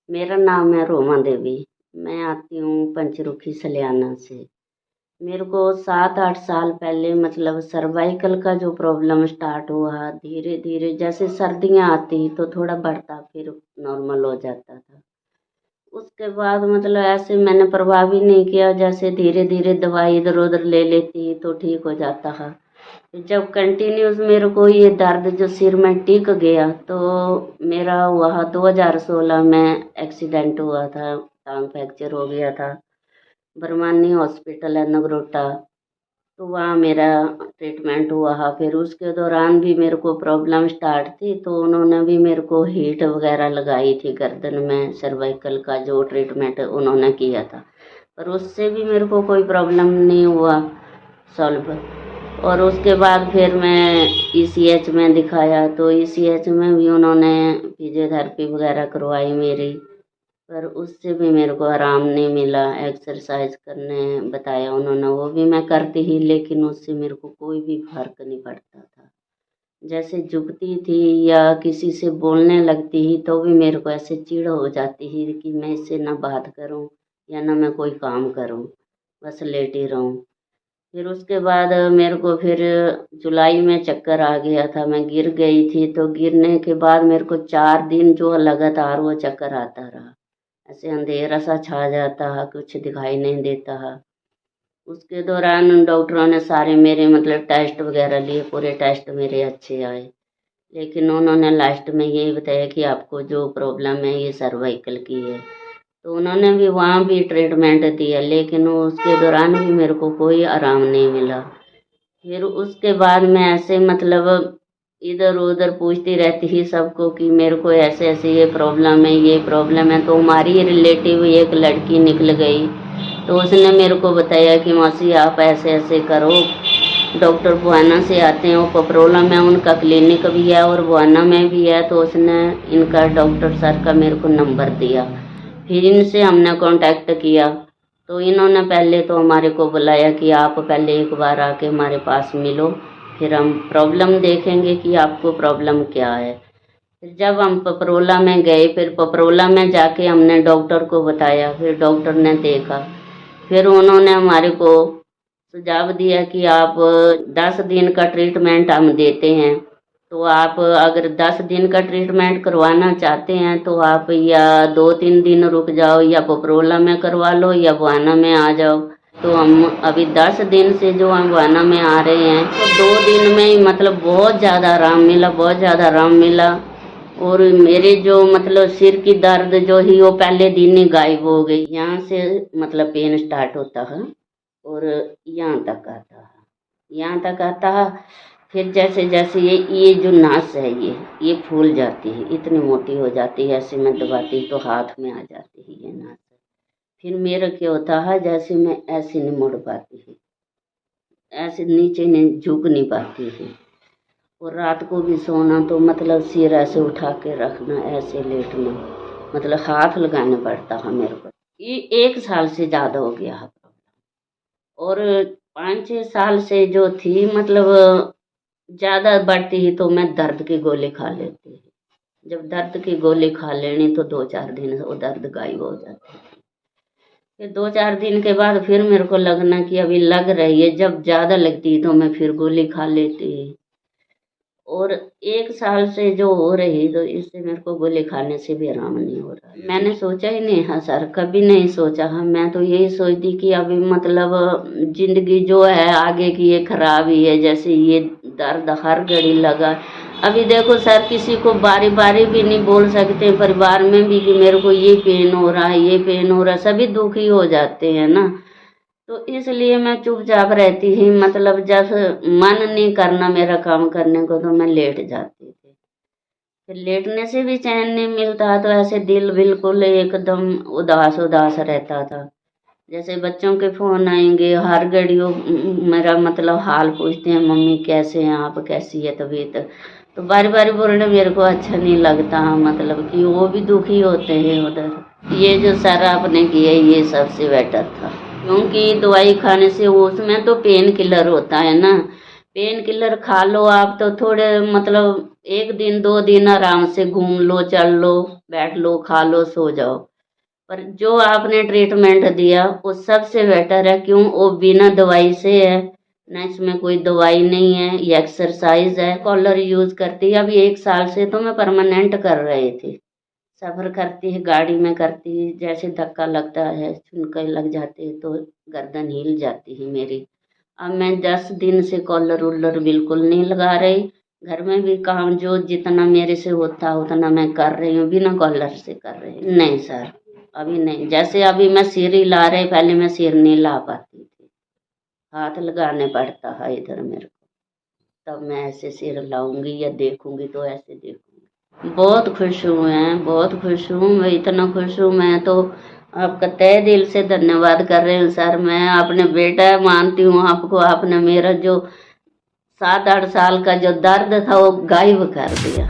मेरा नाम है रोमा देवी। मैं आती हूँ पंचरुखी सलियाना से। मेरे को 7-8 साल पहले मतलब सर्वाइकल का जो प्रॉब्लम स्टार्ट हुआ, धीरे धीरे जैसे सर्दियाँ आती तो थोड़ा बढ़ता, फिर नॉर्मल हो जाता था। उसके बाद मतलब ऐसे मैंने प्रभाव ही नहीं किया, जैसे धीरे धीरे दवाई इधर उधर ले लेती तो ठीक हो जाता है। जब कंटिन्यूस मेरे को ये दर्द जो सिर में टिक गया, तो मेरा वह 2016 में एक्सीडेंट हुआ था, टांग फ्रैक्चर हो गया था। बरमानी हॉस्पिटल है नगरोटा, तो वहाँ मेरा ट्रीटमेंट हुआ। फिर उसके दौरान भी मेरे को प्रॉब्लम स्टार्ट थी, तो उन्होंने भी मेरे को हीट वगैरह लगाई थी गर्दन में। सर्वाइकल का जो ट्रीटमेंट उन्होंने किया था, पर उससे भी मेरे को कोई प्रॉब्लम नहीं हुआ सॉल्व। और उसके बाद फिर मैं ईसीएच में दिखाया, तो ईसीएच में भी उन्होंने फिजियोथेरेपी वगैरह करवाई मेरी, पर उससे भी मेरे को आराम नहीं मिला। एक्सरसाइज करने बताया उन्होंने, वो भी मैं करती ही, लेकिन उससे मेरे को कोई भी फर्क नहीं पड़ता था। जैसे झुकती थी या किसी से बोलने लगती ही, तो भी मेरे को ऐसे चिढ़ हो जाती ही कि मैं इससे ना बात करूं या ना मैं कोई काम करूं, बस लेटी रहूं। फिर उसके बाद मेरे को फिर जुलाई में चक्कर आ गया था, मैं गिर गई थी। तो गिरने के बाद मेरे को 4 दिन जो लगातार वो चक्कर आता रहा, ऐसे अंधेरा सा छा जाता है, कुछ दिखाई नहीं देता है। उसके दौरान डॉक्टरों ने सारे मेरे मतलब टेस्ट वगैरह लिए, पूरे टेस्ट मेरे अच्छे आए, लेकिन उन्होंने लास्ट में यही बताया कि आपको जो प्रॉब्लम है ये सर्वाइकल की है। तो उन्होंने भी वहाँ भी ट्रीटमेंट दिया, लेकिन उसके दौरान भी मेरे को कोई आराम नहीं मिला। फिर उसके बाद मैं ऐसे मतलब इधर उधर पूछती रहती थी सबको कि मेरे को ऐसे ऐसे ये प्रॉब्लम है, ये प्रॉब्लम है। तो हमारी रिलेटिव एक लड़की निकल गई, तो उसने मेरे को बताया कि मौसी आप ऐसे ऐसे करो, डॉक्टर बुआना से आते हैं, वो पपरोला में उनका क्लिनिक भी है और बुआना में भी है। तो उसने इनका डॉक्टर सर का मेरे को नंबर दिया, फिर इनसे हमने कांटेक्ट किया। तो इन्होंने पहले तो हमारे को बुलाया कि आप पहले एक बार आके हमारे पास मिलो, फिर हम प्रॉब्लम देखेंगे कि आपको प्रॉब्लम क्या है। फिर जब हम पपरोला में गए, फिर पपरोला में जाके हमने डॉक्टर को बताया, फिर डॉक्टर ने देखा, फिर उन्होंने हमारे को सुझाव दिया कि आप 10 दिन का ट्रीटमेंट हम देते हैं। तो आप अगर 10 दिन का ट्रीटमेंट करवाना चाहते हैं तो आप या 2-3 दिन रुक जाओ, या पपरोला में करवा लो या बुआना में आ जाओ। तो हम अभी 10 दिन से जो हम बुआना में आ रहे हैं, तो 2 दिन में ही मतलब बहुत ज़्यादा आराम मिला, बहुत ज़्यादा आराम मिला। और मेरे जो मतलब सिर की दर्द जो ही वो पहले दिन ही गायब हो गई। यहाँ से मतलब पेन स्टार्ट होता है और यहाँ तक आता है, यहाँ तक आता है। फिर जैसे जैसे ये जो नास है ये फूल जाती है, इतनी मोटी हो जाती है, ऐसे मैं दबाती तो हाथ में आ जाती है ये नास। फिर मेरा क्या होता है, जैसे मैं ऐसे नहीं मुड़ पाती है, ऐसे नीचे नहीं झुक नहीं पाती है। और रात को भी सोना तो मतलब सिर ऐसे उठा के रखना, ऐसे लेटना, मतलब हाथ लगाना पड़ता है मेरे को। ये 1 साल से ज़्यादा हो गया है। और 5-6 साल से जो थी मतलब ज़्यादा बढ़ती ही, तो मैं दर्द की गोली खा लेती। जब दर्द की गोली खा लेनी तो 2-4 दिन वो दर्द गायब हो जाती। फिर 2-4 दिन के बाद फिर मेरे को लगना कि अभी लग रही है, जब ज़्यादा लगती तो मैं फिर गोली खा लेती। और 1 साल से जो हो रही, तो इससे मेरे को गोली खाने से भी आराम नहीं हो रहा। मैंने सोचा ही नहीं है सर, कभी नहीं सोचा है। मैं तो यही सोचती कि अभी मतलब जिंदगी जो है आगे की ये खराब ही है, जैसे ये दर्द हर घड़ी लगा। अभी देखो सर, किसी को बारी बारी भी नहीं बोल सकते परिवार में भी कि मेरे को ये पेन हो रहा है, ये पेन हो रहा है, सभी दुखी हो जाते हैं ना। तो इसलिए मैं चुपचाप रहती ही, मतलब जब मन नहीं करना मेरा काम करने को, तो मैं लेट जाती थी। फिर लेटने से भी चैन नहीं मिलता, तो ऐसे दिल बिल्कुल एकदम उदास उदास रहता था। जैसे बच्चों के फोन आएंगे हर घड़ी, वो मेरा मतलब हाल पूछते हैं, मम्मी कैसे हैं आप, कैसी है तबीयत। तो बारी बारी बोलना मेरे को अच्छा नहीं लगता, मतलब कि वो भी दुखी होते हैं उधर। ये जो सर आपने किया ये सबसे बेटर था, क्योंकि दवाई खाने से उसमें तो पेन किलर होता है ना, पेन किलर खा लो आप तो थोड़े मतलब 1 दिन 2 दिन आराम से घूम लो, चल लो, बैठ लो, खा लो, सो जाओ। पर जो आपने ट्रीटमेंट दिया वो सबसे बेटर है। क्यों? वो बिना दवाई से है, ना इसमें कोई दवाई नहीं है, ये एक्सरसाइज है। कॉलर यूज करती है अभी 1 साल से, तो मैं परमानेंट कर रही थी। सफर करती है गाड़ी में, करती है, जैसे धक्का लगता है, छुनके लग जाते हैं तो गर्दन हिल जाती है मेरी। अब मैं 10 दिन से कॉलर वॉलर बिल्कुल नहीं लगा रही। घर में भी काम जो जितना मेरे से होता उतना मैं कर रही हूँ, बिना कॉलर से कर रही हूँ। नहीं सर, अभी नहीं। जैसे अभी मैं सिर हिला रही, पहले मैं सिर नहीं ला पाती थी, हाथ लगाने पड़ता है इधर मेरे को, तब मैं ऐसे सिर लाऊंगी या देखूंगी तो ऐसे देखूंगी। बहुत खुश हूँ मैं, बहुत खुश हूँ मैं, इतना खुश हूँ मैं तो आपका तहे दिल से धन्यवाद कर रही हूँ सर। मैं अपने बेटा मानती हूँ आपको। आपने मेरा जो 7-8 साल का जो दर्द था वो गायब कर दिया।